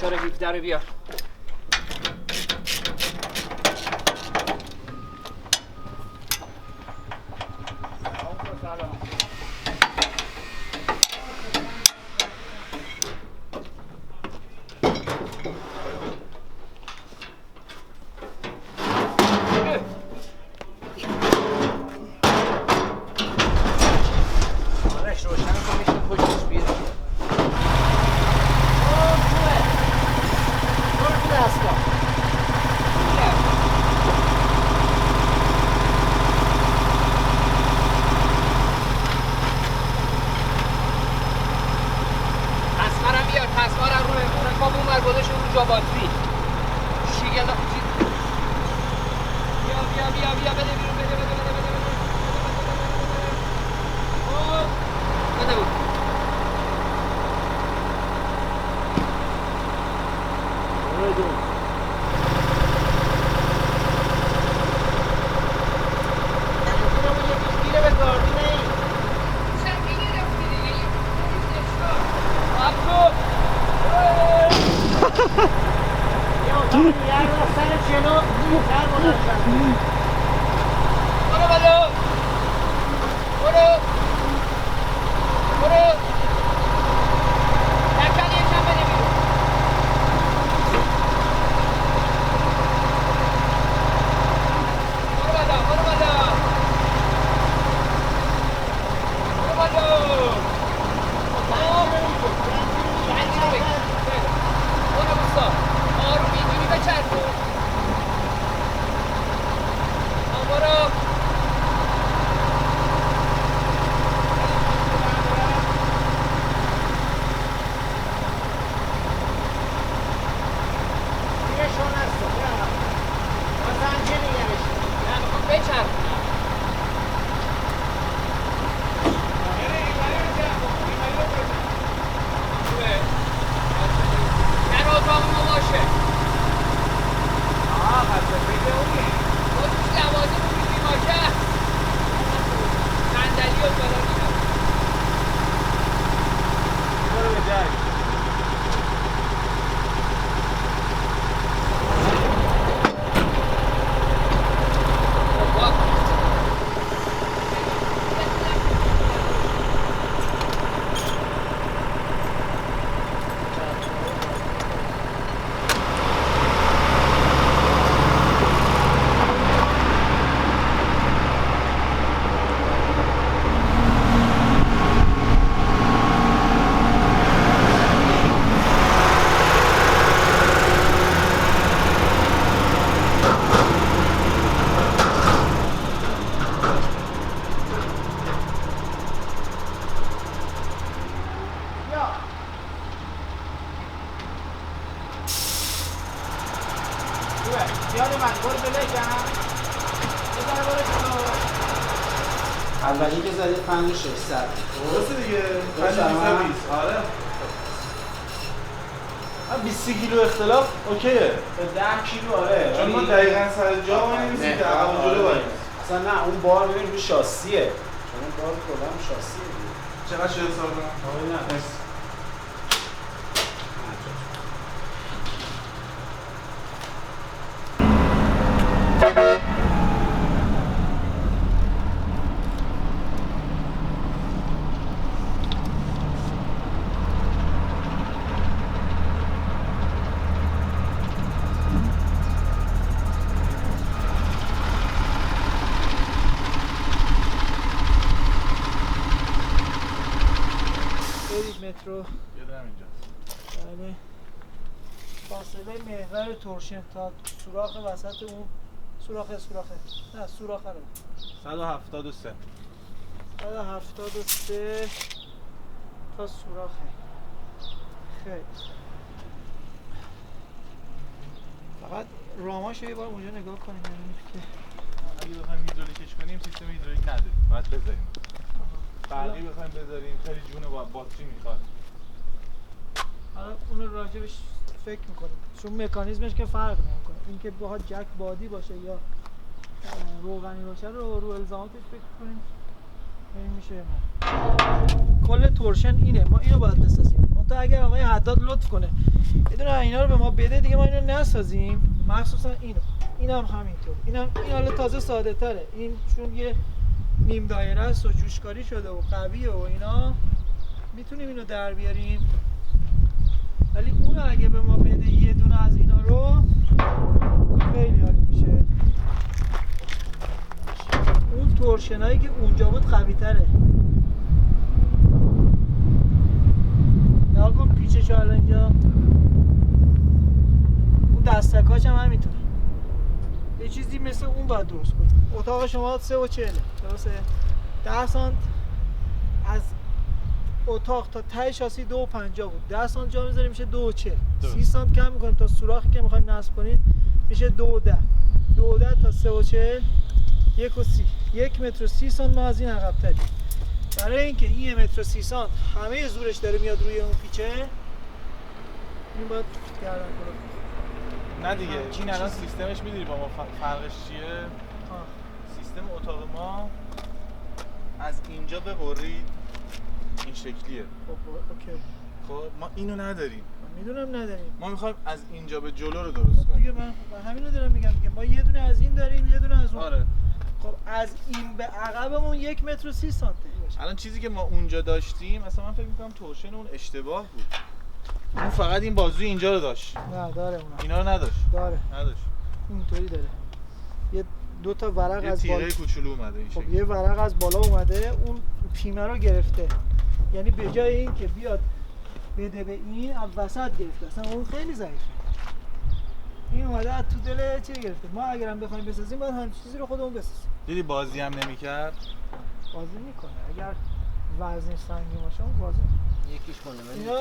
موتور 17 رو بیار. اولی که زدی 5600 درسته دیگه 5600 آره 20 کیلو اختلاف اوکیه به 10 کیلو آره چون ما دقیقاً سر جا ما نمی‌رسیم که عقب جلو باید اصلا نه اون بار ببین روی شاسیه چون اون بار کلا شاسیه چقدر شده حساب کنم؟ نه مترو یادم اینجاست. بله فاصله محور تورشن تا سوراخ وسط اون سوراخه نه سوراخه رو 173 173 تا سوراخه خیلی فقط راماشو یه بار اونجا نگاه کنیم ببینیم که اگه بخوایم هیدرولیکش کنیم سیستم هیدرولیک نداریم باید بذاریم برقی بخوایم بذاریم خیلی جون با باتری میخواد حالا اون راجبش فکر میکنیم چون مکانیزمش که فرق نمیکنه اینکه باها جک بادی باشه یا روغنی باشه رو الزاماتش فکر کنیم این میشه ما کل تورشن اینه ما اینو باید بسازیم ما منتها اگر آقای حداد لطف کنه یه دونه اینا رو به ما بده دیگه ما اینو نسازیم، مخصوصا این هم همینطور. این حالا تازه ساده تره، این چون یه نیم دایره است و جوشکاری شده و قویه و اینا میتونیم اینو در بیاریم، ولی اون اگه به ما بده یه دونه از اینا رو خیلی عالی میشه. اون تورشنایی که اونجا بود قوی تره. نگاه کن پیچش رو الان اینجا، اون دستکاش هم همینطور. یه چیزی مثل اون باید درست کنیم. اتاق شما 3 و 40 درسته؟ 10 سانت از اتاق تا ته شاسی 2 و 50 بود. 10 سانت جا میذاریم میشه 2 و 40. 30 سانت کم میکنیم تا سوراخی که میخوایم نصب کنیم میشه 2 و 10. 2 و 10 تا 3 و 40 1 و 30. 1 متر و 30 سانت ما از این عقب تریم. برای اینکه این 1 متر و 30 سانت همه زورش داره میاد روی اون پیچه، این باید گردن کنه. نه دیگه این الان سیستمش میدونی با ما فرقش چیه؟ سیستم اتاق ما از اینجا ببرید این شکلیه. خب اوکی. خب ما اینو نداریم. میدونم نداریم. ما میخوایم از اینجا به جلو رو درست خب دیگه کنیم. من همین رو دارم میگم که ما یه دونه از این داریم یه دونه از اون. آره. خب از این به عقبمون 1 متر و 30 سانته. الان چیزی که ما اونجا داشتیم اصلا من فکر میکنم تورشن اون اشتباه بود. اون فقط این بازوی اینجا رو داشت. نه داره اونم. اینا رو نداشت. داره. نداشت. اینطوری داره. یه 2 تا ورق یه از بالا. تیره کوچولو اومده این خب شکلی. یه ورق از بالا اومده اون پیمه رو گرفته. یعنی به جای این که بیاد بده به این از وسط گرفته. اصلا اون خیلی ضعیفه. این اومده از تو دل چه گرفته. ما اگرم بخوایم بسازیم باید همین چیزی رو خودمون بسازیم. دیدی بازی هم نمی‌کرد. بازی میکنه. اگر وزنش سنگین باشه اون بازی. یکیش کنه اینا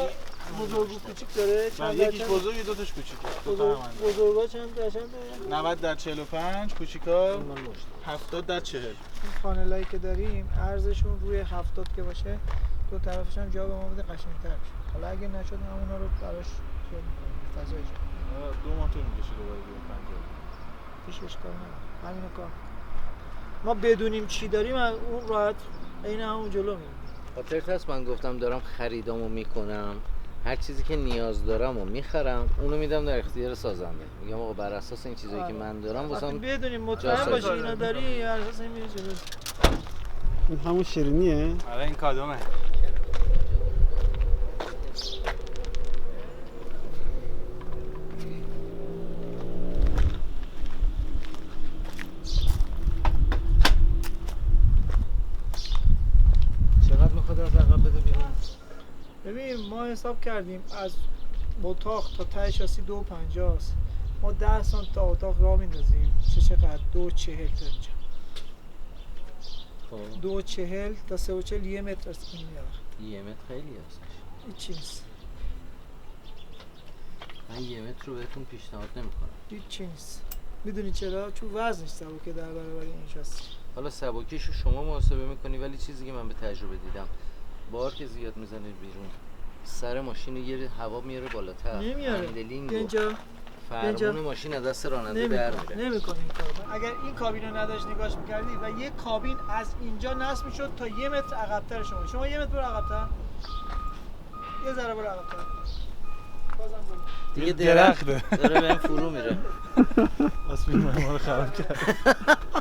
بزرگ و کوچیک داره. من یکیش بزرگ دو تاش کوچیکه. دو تا همن. بزرگا چند داشتن؟ 90 در 45 کوچیکا من مشت 70 در 40. این پانلایی که داریم عرضشون روی 70 که باشه دو طرفش هم جا به ما بده قشنگ‌تر میشه. حالا اگه نشد ما اونا رو براش چه می‌کنیم فضای جا. 2 ماه طول می‌کشه دوباره بیاد 50. هیچ اشکال نداره. همینو کار. ما بدونیم چی داریم از اون راحت عین همون جلو میریم. خاطرت هست من گفتم دارم خریدامو میکنم، هر چیزی که نیاز دارم و میخرم اونو میدم در اختیار سازنده. میگم آقا بر اساس این چیزایی که من دارم وقتی واسم بدونیم مطمئن باشی اینا داری بر اساس این میری جلو. این همون شیرینیه؟ آره این کادومه. چقدر میخواد از عقب بده بیرون؟ ببین ما حساب کردیم از اتاق تا ته شاسی 2.50 است. ما 10 سانت تا اتاق راه میندازیم. چقدر؟ 2.40 تا اینجا. خب 2.40 تا 3.40 1 متر است این میاد. 1 متر خیلی هستش. هیچ نیست. من 1 متر رو بهتون پیشنهاد نمیکنم. هیچ نیست. میدونی چرا؟ چون وزنش سبکه در برابر این شاسی. حالا سبکیشو شما محاسبه میکنی، ولی چیزی که من به تجربه دیدم بار که زیاد میزنید بیرون سر ماشین یه هوا میاره بالاتر. نمیاره. هندلینگ اینجا فرمون ماشین از دست راننده در میره. نمیکنه این کارو. اگر این کابین رو نداشت نگاش میکردی و یک کابین از اینجا نصب میشد تا 1 متر عقب‌تر شما 1 متر برو عقب‌تر. یه ذره برو عقب‌تر. بازم برو. دیگه درخته داره بهم فرو میره. بس فیلم ما رو خراب کرد.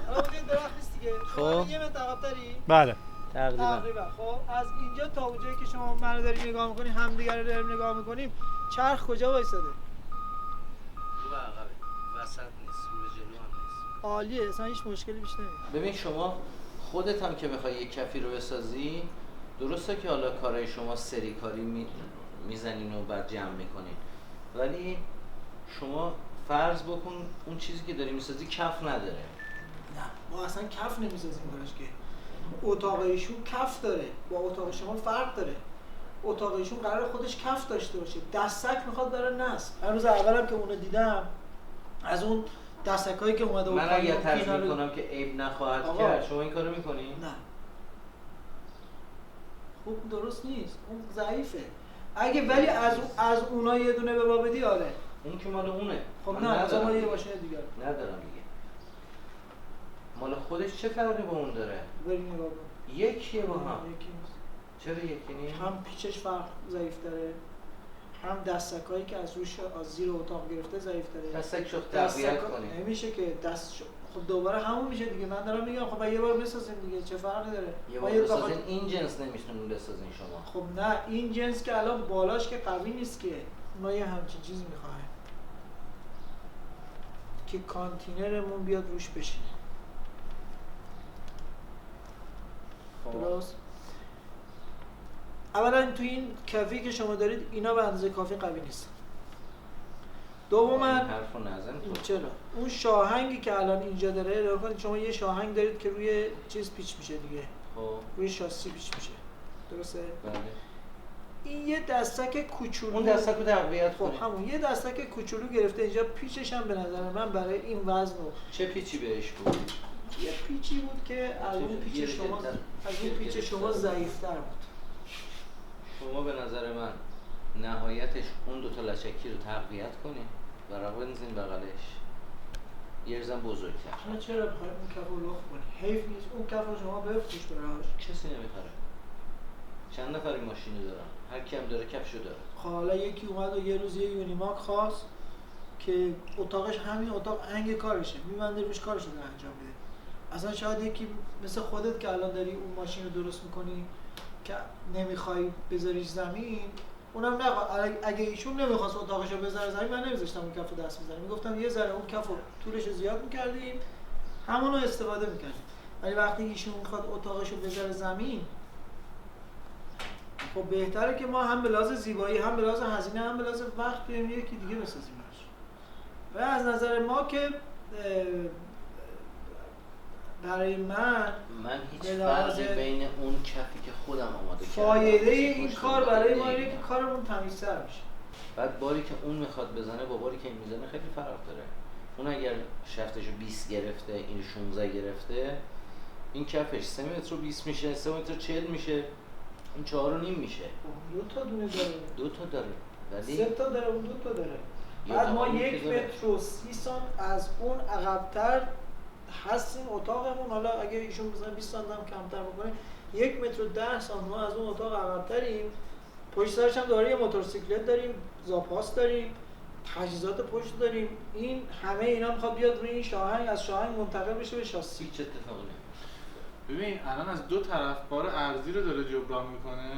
الان این درخت نیست دیگه. شما خب. 1 متر عقب‌تری؟ بله. تقریبا خب از اینجا تا اونجایی که شما منو داری نگاه می‌کنی همدیگه رو داریم نگاه می‌کنیم چرخ کجا وایساده؟ رو عقبه وسط نیست، رو جلو هم نیست. عالیه اصلا هیچ مشکلی پیش نمیاد. ببین شما خودت هم که میخوای یک کفی رو بسازی، درسته که حالا کارهای شما سری کاری میزنین و بعد جمع میکنین، ولی شما فرض بکن اون چیزی که داری میسازی کف نداره. نه ما اصلا کف نمیسازیم براش که. اتاق ایشون کف داره با اتاق شما فرق داره. اتاق ایشون قرار خودش کف داشته باشه. دستک میخواد برای نصب. هر روز اولم که اونو دیدم از اون دستکایی که اومده بود من اگر تضمین کنم که عیب نخواهد کرد شما این کارو میکنی؟ نه خوب درست نیست، اون ضعیفه. اگه ولی از اونها یه دونه به ما بدی آره. اون که مال اونه. خب من نه از ندارم. ما یه باشه دیگه. ندارم دیگه. مال خودش چه فرقی با اون داره؟ بریم نگاه کن. یکیه با هم. یکی نیست. چرا یکی نیست؟ هم پیچش فرق ضعیف داره، هم دستکایی که از روش از زیر اتاق گرفته ضعیف‌تره. دستک شو تقویت کنی. نمیشه که دست خب دوباره همون میشه دیگه. من دارم میگم خب یه بار بسازیم دیگه، چه فرقی داره؟ یه بار بسازین این جنس نمیتونین بسازین شما. خب نه این جنس که الان بالاش که قوی نیست که، ما یه همچین چیزی میخوایم که کانتینرمون بیاد روش بشینه. درست؟ اولا تو این کافی که شما دارید اینا به اندازه کافی قوی نیستن. دوما حرفو نزن تو. چرا؟ اون شاهنگی که الان اینجا داره، نگاه کنید شما یه شاهنگ دارید که روی چیز پیچ میشه دیگه. خب روی شاسی پیچ میشه. درسته؟ بله. این یه دستک کوچولو، اون دستک رو تقویت خب کنی. همون یه دستک کوچولو گرفته اینجا، پیچش هم به نظر من برای این وزن و چه پیچی بهش بود؟ یه پیچی بود که از اون پیچ شما ضعیف‌تر بود. شما به نظر من نهایتش اون دوتا لچکی رو تقویت کنی و را بنزین بغلش یه ریزم بزرگتر. حالا چرا بخوایم اون کف رو لخت کنی؟ حیف نیست اون کف رو شما بفروش براش. کسی نمیخره. چند نفر این ماشینی دارن؟ هر کی هم داره کفشو داره. خب حالا یکی اومد و یه روز یه یونیماک خواست که اتاقش همین اتاق انگ کارشه، میبنده روش کارش رو انجام میده. اصلا شاید یکی مثل خودت که الان داری اون ماشین رو درست میکنی که نمیخوای بذاریش زمین، اونم نخواد. اگه ایشون نمیخواست اتاقش رو بذاره زمین، من نمیذاشتم اون کف رو دست بزنیم، میگفتم یه ذره اون کف رو طولش رو زیاد میکردیم، همون رو استفاده میکردیم. ولی وقتی ایشون میخواد اتاقش رو بذاره زمین، خب بهتره که ما هم به لحاظ زیبایی، هم به لحاظ هزینه، هم به لحاظ وقت بیایم یکی دیگه بسازیم براش. و از نظر ما که برای من هیچ فرقی بین اون کفی که خودم آماده کردم فایده این کار برای ما اینه که کارمون تمیزتر میشه. بعد باری که اون میخواد بزنه با باری که این میزنه خیلی فرق داره. اون اگر شفتشو 20 گرفته، این 16 گرفته، این کفش 3 متر و 20 میشه، 3 متر 40 میشه، این 4 و نیم میشه. دو تا دونه داره. دو تا داره. ولی 3 تا داره، اون 2 تا داره. بعد ما 1 متر و 30 سانت از اون عقب‌تر هستیم اتاقمون. حالا اگه ایشون بزنه 20 سانت هم کمتر بکنه، 1 متر و 10 سانت ما از اون اتاق عقب‌تریم. پشت سرش هم داره یه موتورسیکلت داریم، زاپاس داریم، تجهیزات پشت داریم. این همه اینا میخواد بیاد روی این شاهنگ، از شاهنگ منتقل بشه به شاسی. چه اتفاقی نمیفته. ببین الان از دو طرف بار ارضی رو داره جبران میکنه،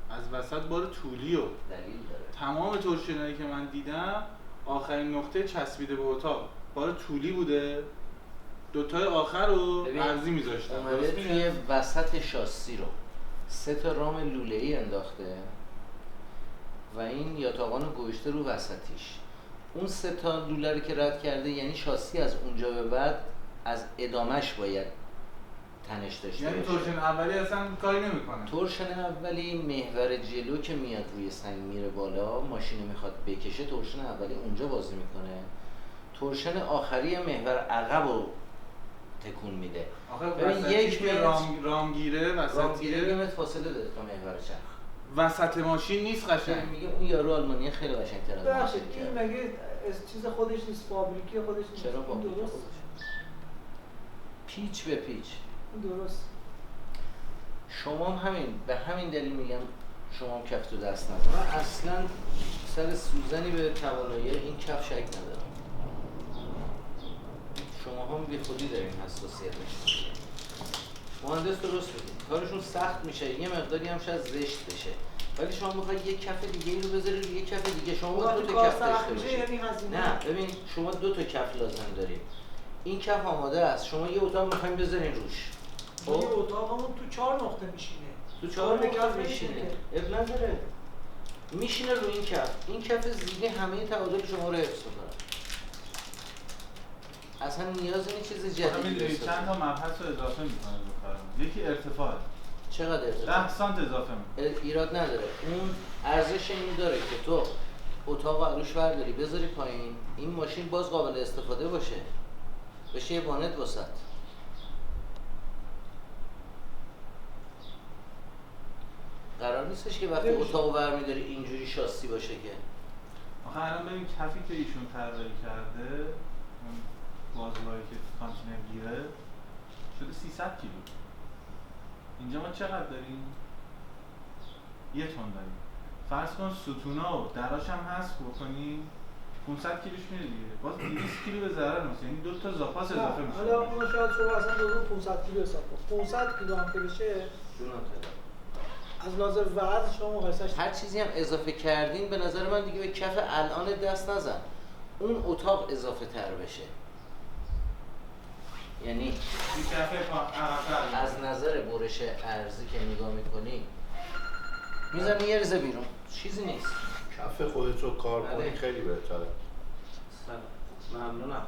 از وسط بار طولی رو. دلیل داره. تمام تورشنایی که من دیدم آخرین نقطه چسبیده به اتاق بار طولی بوده، دوتای آخر رو ارضی میذاشتن. اومده توی وسط شاسی رو 3 تا رام لوله‌ای انداخته و این یاتاقان رو گوشته رو وسطیش. اون 3 تا لوله رو که رد کرده، یعنی شاسی از اونجا به بعد از ادامش باید تنش داشته یعنی باشه. تورشن اولی اصلا کاری نمیکنه. تورشن اولی محور جلو که میاد روی سنگ میره بالا، ماشین میخواد بکشه، تورشن اولی اونجا بازی میکنه. تورشن آخری محور عقب رو تکون میده. ببین یک رامگیره وسطیه، یه متر فاصله داره تا محور چرخ. وسط ماشین نیست قشنگ. میگه اون یارو آلمانی خیلی قشنگ‌تر از ببخشید این مگه چیز خودش نیست، فابریکی خودش نیست؟ چرا با درست؟ پیچ به پیچ. درست. شما هم همین، به همین دلیل میگم شما هم کف تو دست نزن. من اصلا سر سوزنی به توانایی این کف شک ندارم. شما هم بی خودی دارین حساسیت نشون. مهندس درست بگید، کارشون سخت میشه، یه مقداری هم شاید زشت بشه، ولی شما میخواید یه کف دیگه ای رو بذارید روی یه کف دیگه. شما باید 2 تا کف داشته باشید. نه ببین شما 2 تا کف لازم دارید. این کف آماده است، شما یه اتاق میخوایم بذارین روش. خب یه اتاقمون تو 4 نقطه میشینه. تو 4 نقطه میشینه. اب نداره. میشینه روی این کف. این کف زیگه همه تعادل شما رو حفظ میکنه. اصلا نیاز نیست چیز جدیدی بسازه. چند تا مبحث رو اضافه میکنه به کارمون. یکی ارتفاع. چقدر ارتفاع؟ 10 سانت اضافه میکنه. ایراد نداره. اون ارزش این داره که تو اتاق عروش برداری بذاری پایین، این ماشین باز قابل استفاده باشه. بشه یه وانت وسط. قرار نیستش که وقتی اتاقو برمی‌داری اینجوری شاسی باشه که. آخه الان ببین کفی که ایشون طراحی کرده، اون بازوهایی که کانتینر گیره شده 300 کیلو. اینجا ما چقدر داریم؟ 1 تن داریم. فرض کن ستونا و دراش هم هست بکنی 500 کیلوش میره دیگه، باز 200 کیلو به ضرر میشه، یعنی 2 تا زاپاس اضافه میشه. حالا اون شاید شما اصلا دوباره 500 کیلو حساب کن. 500 کیلو هم که بشه جونم پدر. از لحاظ وزن شما مقایسهش هر چیزی هم اضافه کردین به نظر من دیگه به کف الان دست نزن، اون اتاق اضافه تر بشه. یعنی این کف عقب‌تر از نظر برش ارزی که نگاه میکنی میزنی یه ریزه بیرون، چیزی نیست. کف خودت رو کار کنی بله. خیلی بهتره. ممنونم.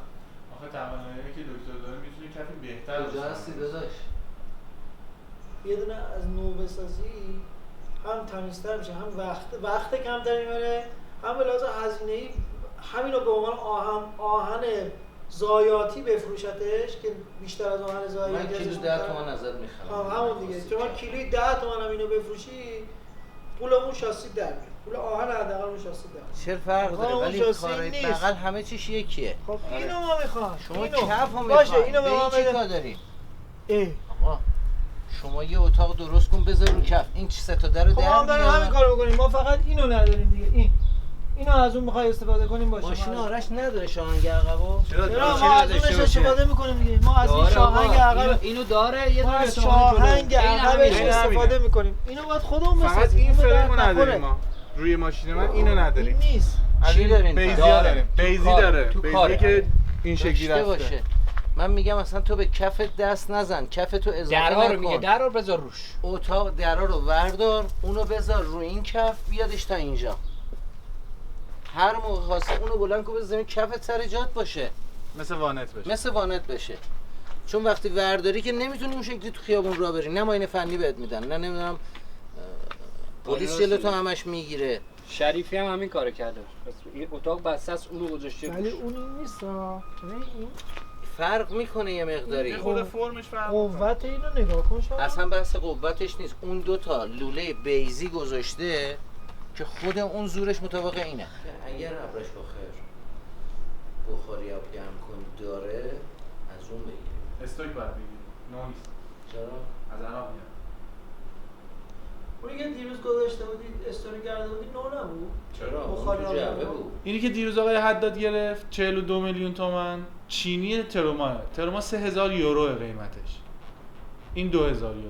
آخه توانایی که دکتر داره میتونه کفی بهتر کجا هستی داداش؟ یه دونه از نو بسازی هم تمیزتر میشه، هم وقت کمتر میبره، هم به لحاظ هزینه‌ای همینو به عنوان آهن ضایعاتی بفروشتش که بیشتر از آهن ضایعاتی من کیلو 10 تومن ازت میخرم. همون دیگه. شما کیلوی 10 تومن هم اینو بفروشی پول اون شاسی در میاد. پول آهن حداقل اون شاسی در میاد. چه فرق داره؟ اون ولی شاسی کارهای نیست. بغل همه چیش یکیه. خب اینو ما میخوام. شما اینو. کف رو باشه میخوای، اینو به ما به چی بده. کار داری؟ اه. آقا شما یه اتاق درست کن بذار رو کف، این چه سه تا در رو خب ما هم در داریم همین میاره. کارو بکنیم، ما فقط اینو نداریم دیگه. اینو از اون میخوای استفاده کنیم باشه. ماشین ما آرش نداره شاهنگ عقبو؟ چرا ما از اونش استفاده میکنیم دیگه. ما از این شاهنگ عقب اینو داره یه ما دونه از شاهنگ عقبش همینه. استفاده میکنیم. اینو باید خودمون فقط بسازیم. این اون به درد فریمو نداریم نخوره. ما روی ماشین من اینو این نداریم. نیست. از چی این دارین؟ بیزی داره. داره، تو بیزی کاره. داره، تو بیزی کاره. که این شکلی داشته رفته. باشه. من میگم اصلا تو به کف دست نزن، کف تو اضافه درا رو نکن. میگه درا رو بذار روش. اتاق درا رو وردار، اونو بذار روی این کف، بیادش تا اینجا. هر موقع خواستی اونو بلند کن بذار زمین، کفت سر جات باشه، مثل وانت بشه. مثل وانت بشه. چون وقتی ورداری که نمیتونی اون شکلی تو خیابون راه بری، نه ماین فنی بهت میدن، نه نمیدونم پلیس جلو تو همش میگیره. شریفی هم همین کارو کرده. بس این اتاق بسته است اونو گذاشته ولی روش. اون این نیست ها. ببین این فرق میکنه یه مقداری. خود فرمش فرق می‌کنه. قوت اینو نگاه کن شما. اصلا بحث قوتش نیست، اون دو تا لوله بیزی گذاشته که خود اون زورش مطابق اینه. اگر ابرش بخیر بخاری آب گرم کن داره از اون بگیریم. استوک باید بگیریم. نو نیست. چرا؟ از عراق میاد. اونی که دیروز گذاشته بودید استوری کرده بودید نو نبود. چرا؟ بخاری اون تو آب جعبه گرم. بود. اینی که دیروز آقای حداد گرفت 42 میلیون تومان چینی تروما 3000 یورو قیمتش. این 2000 یورو.